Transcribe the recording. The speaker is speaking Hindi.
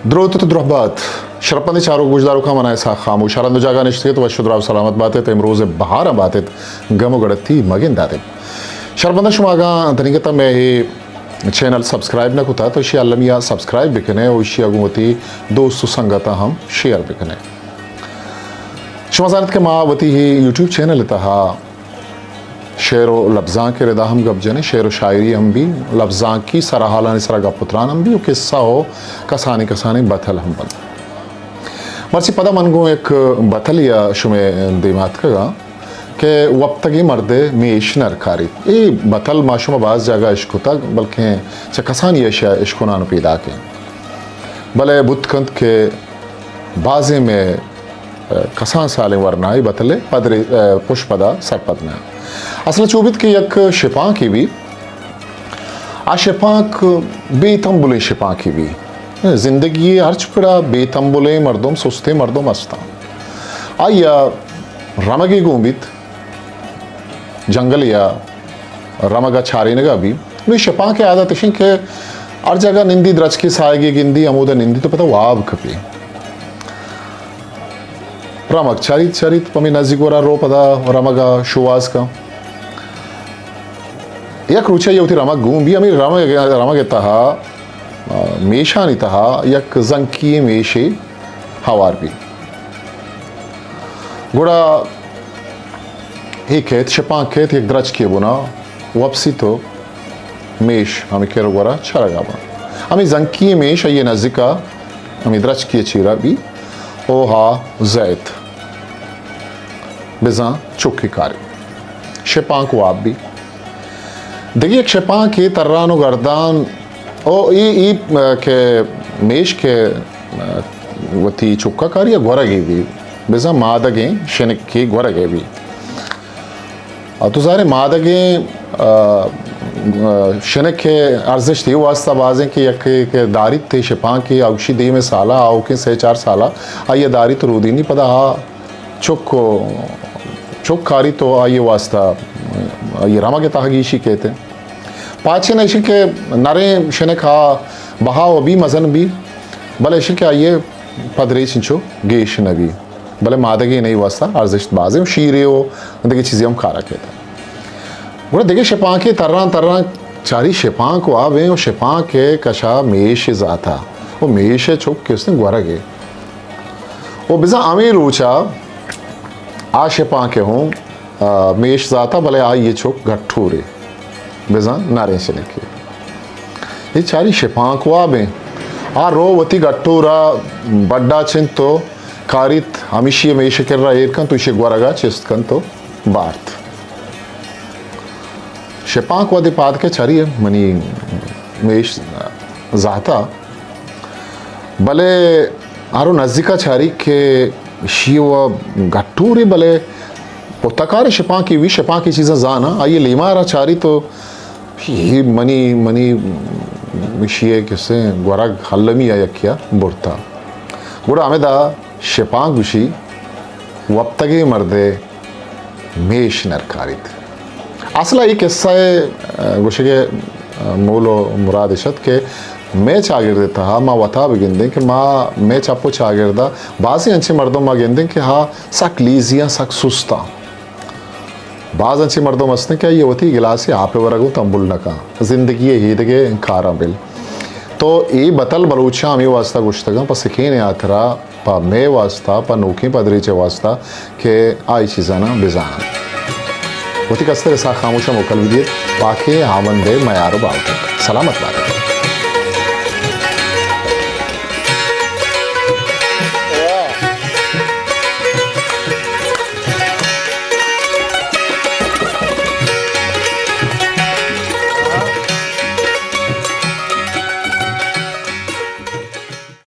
द्रोत द्रहबात शरपंदी चारों गुजदारों का मनाए सा खामोश शरंद जागा निश्चित व शुद्राव सलामत बातें तेम रोज़ बहार बातें गमो गड़ती मगिन दाते शरपंदा शुमागा तनिकता में ही चैनल सब्सक्राइब न कुता तो इसी अल्लमिया सब्सक्राइब बिकने और इसी अगुमती दोस्तों संगता हम शेयर बिकने शुमाजानत के मावती ही यूट्यूब चैनल तहा शेर व लफ्ज़ां के रदा हम गबजने शेर व शायरी हम भी लफ्ज़ां की सराहाला निसरा गपुत्रान हम भी किस्सा हो कसानी कसानी बथल हम बन मर्सी पदा मनगो एक बथल या शुमे दिमाग का के वक्तगी मर्दे मेश नरकारी ये बथल माशुमा बाज जगह इश्क होता बल्कि च कसानी अशिया इश्क नान पैदा के भले बुतकंत के बाजे में कसान साले वरनाई बतले पदरे पुष्पदा सरपद में असल चूबित की एक शिपा की भी आ शिपाक बेतंबुले शिपा की भी जिंदगी अर्च पड़ा बेतंबुले मर्दों सुस्ते मर्दों मस्ता आया रमगे गोबित जंगल या रमगा छारी नगा भी वे शिपा के आदत इशन के हर जगह निंदी द्रज की साएगी गिंदी अमोदा निंदी तो पता वाब खपी रमग चरित चरित पमी नजीकोरा रो पदा रमगा शुवास का एक रुचा ये रमग घूम भी अमी रमग तहा मेशा नहीं तहा यक जंकी मेशे हवार भी गुड़ा एक खेत शपा खेत एक द्रज के बुना वापसी तो मेश हमें केरो गोरा छरगा बना हमें जंकी मेश ये नजिका हमें द्रज किए चीरा भी ओ हा जैत बिजा चुकी कारी शिपा को आप भी देखिए एक शिपा के तर्रानो गर्दान ओ ई के मेश के वती चुक्का कारी या गोरगे भी बिजा मादगे शनिक की गोरगे भी तो सारे मादगे शनिक के अर्जिश थी वास्ता बाजें कि यक के दारित थे शिपा की औशी दी में साला आओ के से 4 साला आइए दारी तो रूदी नहीं पता हा चुक कारी तो आइए वास्ता ये रमा के तहगीशी कहते पाचे न इश्क के नरे शने खा बहाव भी मजन भी भले इश्क के आइए पदरे चिंचो गेश नबी भले मादगे नहीं वास्ता अर्जिश बाजे शीरे हो देखिए चीज़ें हम खारा कहते बोले देखिए शिपा के तर्रा चारी शिपा को आवे और शिपा के कशा मेश जाता वो मेश चुक के उसने ग्वारा गे वो बिजा अमीर ऊंचा आ शिपा के हूँ मेश जाता भले आ ये चुक गट्ठू रे बिजा नारे से लिखे ये चारी शिपा को आवे आ रो वती गट्ठू रा बड्डा चिंत तो कारित हमेशा मेश कर रहा एक तो इसे ग्वारगा चिस्त कन तो बार्थ शिपा को पाद के चरी है मनी मेश जाता भले आरो नजदीका चारी के शिव गट्टूरी भले पुतकार शिपा की भी शिपा की चीज़ें जाना आइए लीमारा चारी तो ये मनी शिये किसे ग्वरग हल्लमी या क्या बुरता गुड़ा आमेदा शिपा गुशी वप्तगे मर्दे मेश नरकारित असला ये किस्सा है गुशे के मूलो मुराद इशत के मैं चागिर देता हाँ माँ वता बिगिंदे कि माँ मैं चापो चागिरदा बाज़ी अंचे मर्दों माँ गिंदे कि हाँ सक लीजियाँ सक सुस्ता बाज़ अंचे मर्दों मसने क्या ये होती गिलास से आपे वरगो तंबुल नका जिंदगी ये ही दगे खारा बिल तो ये बतल बलूचा हमें वास्ता गुश्तगा पर सिखेने आथरा पर मैं वास्ता पर नोकी पदरीचे वास्ता के आई चीज़ाना बिजाना होती कस्तर ऐसा खामोशा मुकल विदियत बाकी हामंदे मयारो बावते सलामत बात